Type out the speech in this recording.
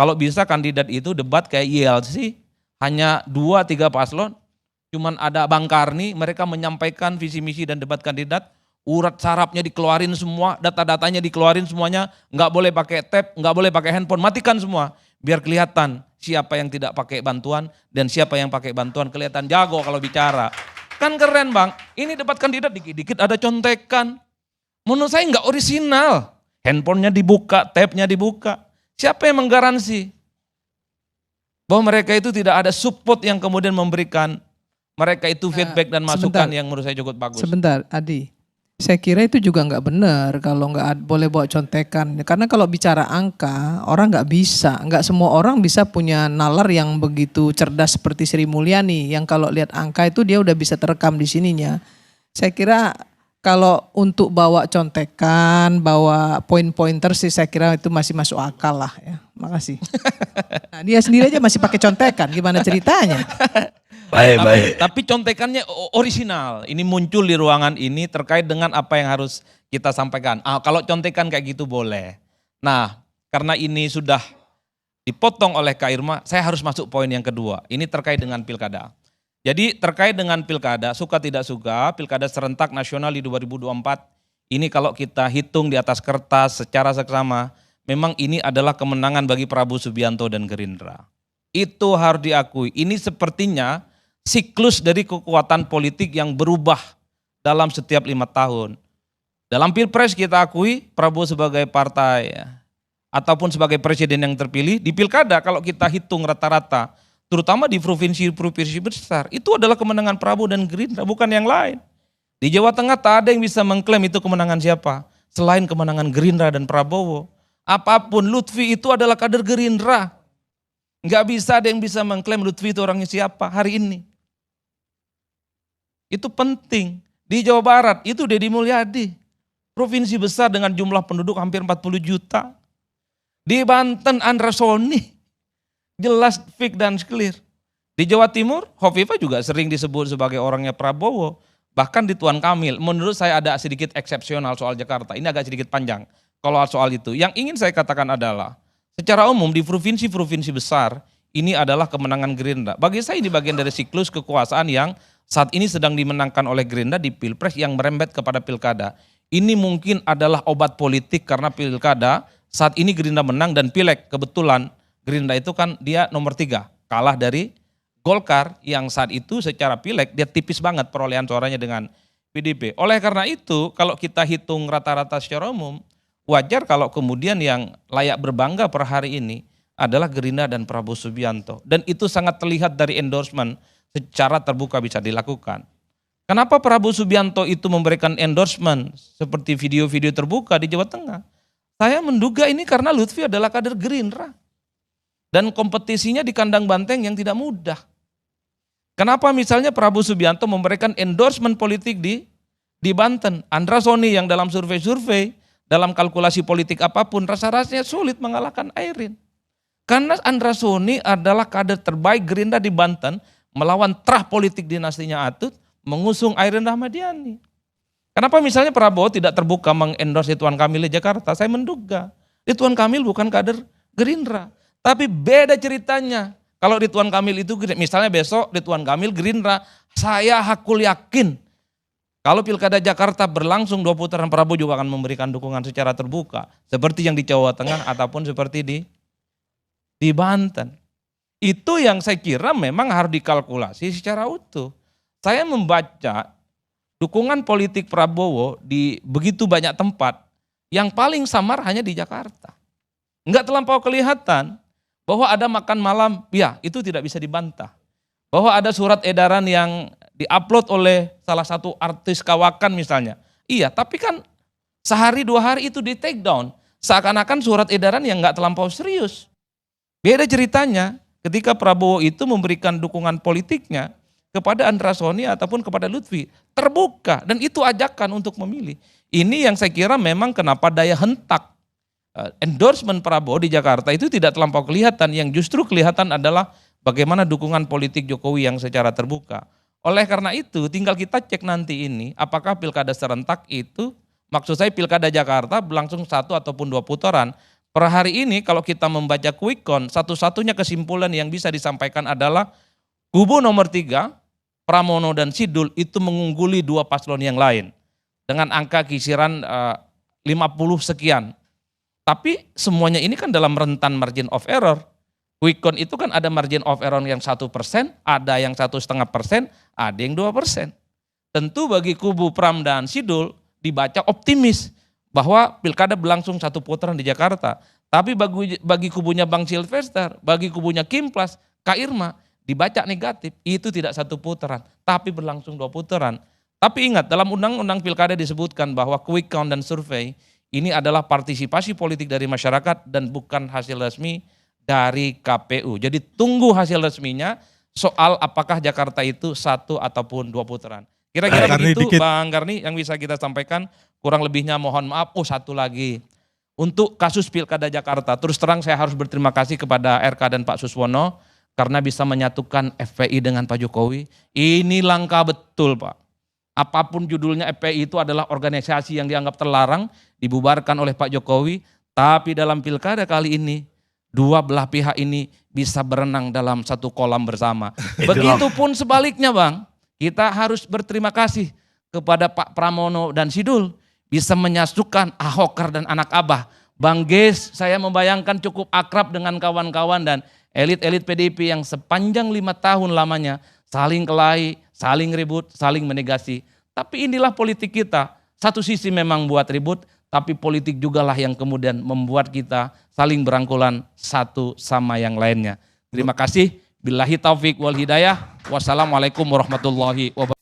Kalau bisa kandidat itu debat kayak YLC, hanya 2-3 paslon, cuman ada Bang Karni, mereka menyampaikan visi misi dan debat kandidat, urat sarapnya dikeluarin semua, data-datanya dikeluarin semuanya, nggak boleh pakai tab, nggak boleh pakai handphone, matikan semua, biar kelihatan siapa yang tidak pakai bantuan dan siapa yang pakai bantuan, kelihatan jago kalau bicara. Kan keren Bang, ini debat kandidat dikit-dikit ada contekan. Menurut saya nggak orisinal, handphonenya dibuka, tabnya dibuka. Siapa yang menggaransi bahwa mereka itu tidak ada support yang kemudian memberikan mereka itu feedback dan masukan yang menurut saya cukup bagus. Sebentar, Adi. Saya kira itu juga nggak benar kalau nggak boleh bawa contekan. Karena kalau bicara angka, orang nggak semua orang bisa punya nalar yang begitu cerdas seperti Sri Mulyani. Yang kalau lihat angka itu dia udah bisa terekam di sininya. Saya kira kalau untuk bawa contekan, bawa poin-pointer sih saya kira itu masih masuk akal lah ya. Makasih. Nah, dia sendiri aja masih pakai contekan, gimana ceritanya? Baik. Tapi contekannya orisinal. Ini muncul di ruangan ini terkait dengan apa yang harus kita sampaikan. Kalau contekan kayak gitu boleh. Nah, karena ini sudah dipotong oleh Kak Irma, saya harus masuk poin yang kedua. Ini terkait dengan pilkada. Jadi terkait dengan pilkada, suka tidak suka, pilkada serentak nasional di 2024, ini kalau kita hitung di atas kertas secara seksama, memang ini adalah kemenangan bagi Prabowo Subianto dan Gerindra. Itu harus diakui. Ini sepertinya siklus dari kekuatan politik yang berubah dalam setiap 5 tahun. Dalam Pilpres kita akui Prabowo sebagai partai ataupun sebagai presiden yang terpilih. Di pilkada kalau kita hitung rata-rata, terutama di provinsi-provinsi besar, itu adalah kemenangan Prabowo dan Gerindra, bukan yang lain. Di Jawa Tengah tak ada yang bisa mengklaim itu kemenangan siapa, selain kemenangan Gerindra dan Prabowo. Apapun, Lutfi itu adalah kader Gerindra. Nggak bisa ada yang bisa mengklaim Lutfi itu orangnya siapa hari ini. Itu penting. Di Jawa Barat itu Deddy Mulyadi, provinsi besar dengan jumlah penduduk hampir 40 juta. Di Banten Andra Soni, jelas fix dan clear. Di Jawa Timur, Hovifah juga sering disebut sebagai orangnya Prabowo. Bahkan di Tuan Kamil, menurut saya ada sedikit eksepsional soal Jakarta. Ini agak sedikit panjang kalau soal itu. Yang ingin saya katakan adalah, secara umum di provinsi-provinsi besar, ini adalah kemenangan Gerindra. Bagi saya ini bagian dari siklus kekuasaan yang saat ini sedang dimenangkan oleh Gerindra di Pilpres yang merembet kepada pilkada. Ini mungkin adalah obat politik karena pilkada, saat ini Gerindra menang dan pileg kebetulan. Gerindra itu kan dia nomor 3, kalah dari Golkar yang saat itu secara pileg dia tipis banget perolehan suaranya dengan PDIP. Oleh karena itu kalau kita hitung rata-rata secara umum, wajar kalau kemudian yang layak berbangga per hari ini adalah Gerindra dan Prabowo Subianto. Dan itu sangat terlihat dari endorsement secara terbuka bisa dilakukan. Kenapa Prabowo Subianto itu memberikan endorsement seperti video-video terbuka di Jawa Tengah? Saya menduga ini karena Lutfi adalah kader Gerindra. Dan kompetisinya di kandang banteng yang tidak mudah. Kenapa misalnya Prabowo Subianto memberikan endorsement politik di Banten? Andra Soni yang dalam survei-survei, dalam kalkulasi politik apapun, rasa-rasanya sulit mengalahkan Airin. Karena Andra Soni adalah kader terbaik Gerindra di Banten, melawan terah politik dinastinya Atut, mengusung Airin Rahmadiani. Kenapa misalnya Prabowo tidak terbuka mengendorse Ridwan Kamil di Jakarta? Saya menduga Ridwan Kamil bukan kader Gerindra. Tapi beda ceritanya. Kalau Ridwan Kamil itu, misalnya besok Ridwan Kamil Gerindra, saya hakul yakin kalau pilkada Jakarta berlangsung 2 putaran, Prabowo juga akan memberikan dukungan secara terbuka. Seperti yang di Jawa Tengah ataupun seperti di Banten. Itu yang saya kira memang harus dikalkulasi secara utuh. Saya membaca dukungan politik Prabowo di begitu banyak tempat, yang paling samar hanya di Jakarta. Enggak terlampau kelihatan. Bahwa ada makan malam, ya itu tidak bisa dibantah. Bahwa ada surat edaran yang diupload oleh salah satu artis kawakan misalnya. Iya, tapi kan sehari 2 hari itu di take down. Seakan-akan surat edaran yang nggak terlampau serius. Beda ceritanya ketika Prabowo itu memberikan dukungan politiknya kepada Andra Soni ataupun kepada Lutfi. Terbuka dan itu ajakan untuk memilih. Ini yang saya kira memang kenapa daya hentak endorsement Prabowo di Jakarta itu tidak terlampau kelihatan, yang justru kelihatan adalah bagaimana dukungan politik Jokowi yang secara terbuka. Oleh karena itu tinggal kita cek nanti ini apakah pilkada serentak itu, maksud saya pilkada Jakarta berlangsung 1 ataupun 2 putaran, Per hari ini kalau kita membaca quick count, satu-satunya kesimpulan yang bisa disampaikan adalah kubu nomor 3, Pramono dan Sidul itu mengungguli 2 paslon yang lain dengan angka kisiran 50 sekian. Tapi semuanya ini kan dalam rentan margin of error. Quick count itu kan ada margin of error yang 1%, ada yang 1,5%, ada yang 2%. Tentu bagi kubu Pram dan Sidul dibaca optimis bahwa pilkada berlangsung 1 putaran di Jakarta. Tapi bagi kubunya Bang Silvester, bagi kubunya Kimplas, Kak Irma, dibaca negatif. Itu tidak 1 putaran, tapi berlangsung 2 putaran. Tapi ingat, dalam undang-undang pilkada disebutkan bahwa quick count dan survei ini adalah partisipasi politik dari masyarakat dan bukan hasil resmi dari KPU. Jadi tunggu hasil resminya soal apakah Jakarta itu 1 ataupun 2 putaran. Kira-kira begitu Bang Karni yang bisa kita sampaikan. Kurang lebihnya mohon maaf. Satu lagi. Untuk kasus Pilkada Jakarta, terus terang saya harus berterima kasih kepada RK dan Pak Suswono karena bisa menyatukan FPI dengan Pak Jokowi. Ini langkah betul Pak. Apapun judulnya, FPI itu adalah organisasi yang dianggap terlarang, dibubarkan oleh Pak Jokowi. Tapi dalam Pilkada kali ini, dua belah pihak ini bisa berenang dalam satu kolam bersama. Begitupun sebaliknya Bang, kita harus berterima kasih kepada Pak Pramono dan Sidul bisa menyatukan Ahoker dan anak Abah. Bang Ges, saya membayangkan cukup akrab dengan kawan-kawan dan elit-elit PDIP yang sepanjang 5 tahun lamanya saling kelahi, saling ribut, saling menegasi. Tapi inilah politik kita. Satu sisi memang buat ribut, tapi politik jugalah yang kemudian membuat kita saling berangkulan satu sama yang lainnya. Terima kasih. Billahi taufik wal hidayah. Wassalamualaikum warahmatullahi wabarakatuh.